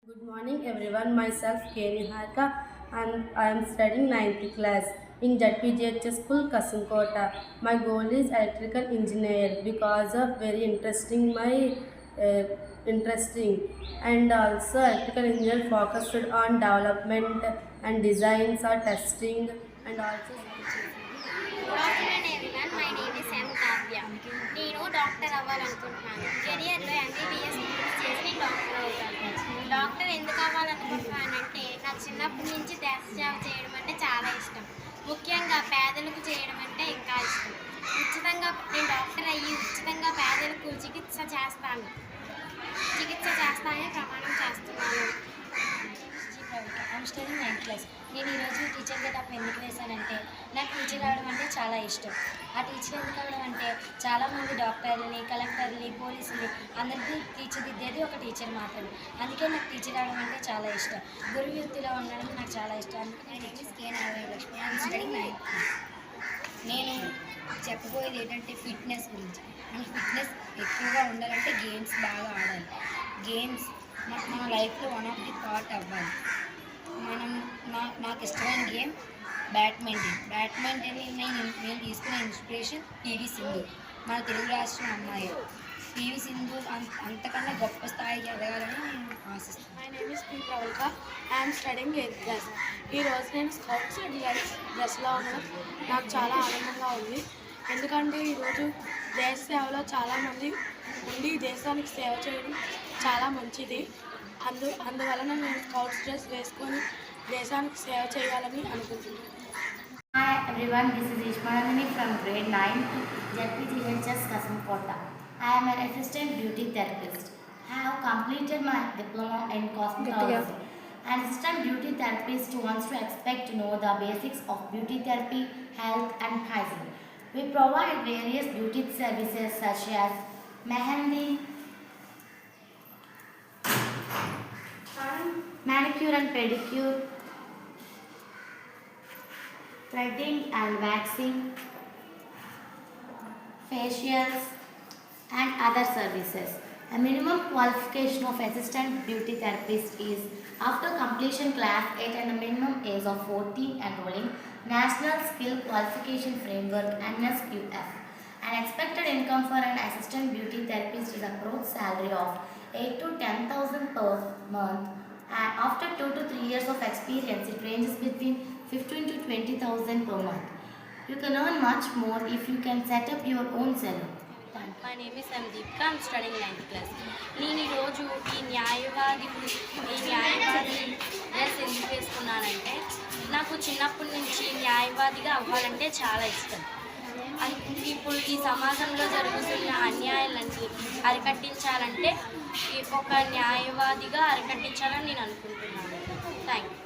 Good morning everyone, myself K. Niharika and I am studying 9th class in ZPGH School Kasunkota. My goal is electrical engineer because of very interesting and also electrical engineer focused on development and designs or testing and also Good afternoon everyone. My name is M. Kavya. నేను doctor అవ్వాలనుకుంటున్నాను. కెరియర్లో MBBS పూర్తి చేసి doctor అవుతాను. Doctor ఎందుకు అవ్వాలనుకుంటున్నానంటే నాకు చిన్నప్పటి నుంచి దేశ సేవ చేయడం అంటే చాలా ఇష్టం. ముఖ్యంగా పేదలకు చేయడం అంటే ఇంకా ఇష్టం. నేను డాక్టర్ అయ్యి ఉచితంగా పేదలకు చికిత్స చేస్తానని ప్రమాణం చేస్తున్నాను. I'm studying 9th class. నేను ఈరోజు టీచర్ గెటప్ ఎందుకు వేశానంటే నాకు టీచర్ అవడం అంటే చాలా ఇష్టం. ఆ టీచర్ ఎందుకు అవడం అంటే చాలామంది డాక్టర్ని, కలెక్టర్ని, పోలీసుని అందరికీ తీర్చిదిద్దేది ఒక టీచర్ మాత్రమే. అందుకే నాకు టీచర్ అవడం అంటే చాలా ఇష్టం. గురు వృత్తిలో ఉండడం నాకు చాలా ఇష్టం. అందుకే నేను కే నాగలక్ష్మి. I'm studying 9th. నేను చెప్పబోయేది ఏంటంటే ఫిట్నెస్ గురించి. మనకి ఫిట్నెస్ ఎక్కువగా ఉండాలంటే గేమ్స్ బాగా ఆడాలి. గేమ్స్ మన లైఫ్లో వన్ ఆఫ్ ది పార్ట్ అవ్వాలి. నాకు ఇష్టమైన గేమ్ బ్యాడ్మింటన్. నేను తీసుకునే ఇన్స్పిరేషన్ పివి సింధు, మన తెలుగు రాష్ట్రం అమ్మాయి. పివి సింధు అంతకన్నా గొప్ప స్థాయికి ఎదగాలని నేను ఆశిస్తున్నాను. My name is P. Pravalika. I am studying 8th class. ఈరోజు నేను స్కౌట్స్ అండ్ గైడ్స్ డ్రెస్లో ఉండడం నాకు చాలా ఆనందంగా ఉంది. ఎందుకంటే ఈరోజు దేశ సేవలో చాలామంది ఉండి దేశానికి సేవ చేయడం చాలా మంచిది. అందువలన నేను స్కౌట్స్ డ్రెస్ వేసుకొని దేశానికి సేవ చేయాలని అనుకుంటున్నాను. Hi everyone, this is Ishmael from grade 9 to ZPGHS Kasunkota. I am an assistant beauty therapist. I have completed my diploma in cosmetology. An assistant beauty therapist wants to expect to know the basics of beauty therapy, health and hygiene. We provide various beauty services such as mehendi, manicure and pedicure, threading and waxing, facials and other services. A minimum qualification of assistant beauty therapist is after completion class 8 and a minimum age of 14 enrolling National Skill Qualification Framework NSQF. An expected income for an assistant beauty therapist is a gross salary of 8 to 10,000 per month. And after 2 to 3 years of experience, it ranges between 15 to 20,000 per month. You can earn much more if you can set up your own salon. My name is Deepika. I'm studying 9th class. నేను ఈరోజు ఈ న్యాయవాది dress ఎందుకు వేసుకున్నానంటే నాకు చిన్నప్పటి నుంచి న్యాయవాదిగా అవ్వాలంటే చాలా ఇష్టం. ఇప్పుడు ఈ సమాజంలో జరుగుతున్న అన్యాయాలన్నీ అరికట్టించాలంటే ఒక న్యాయవాదిగా అరికట్టించాలని నేను అనుకుంటున్నాను. Thank you.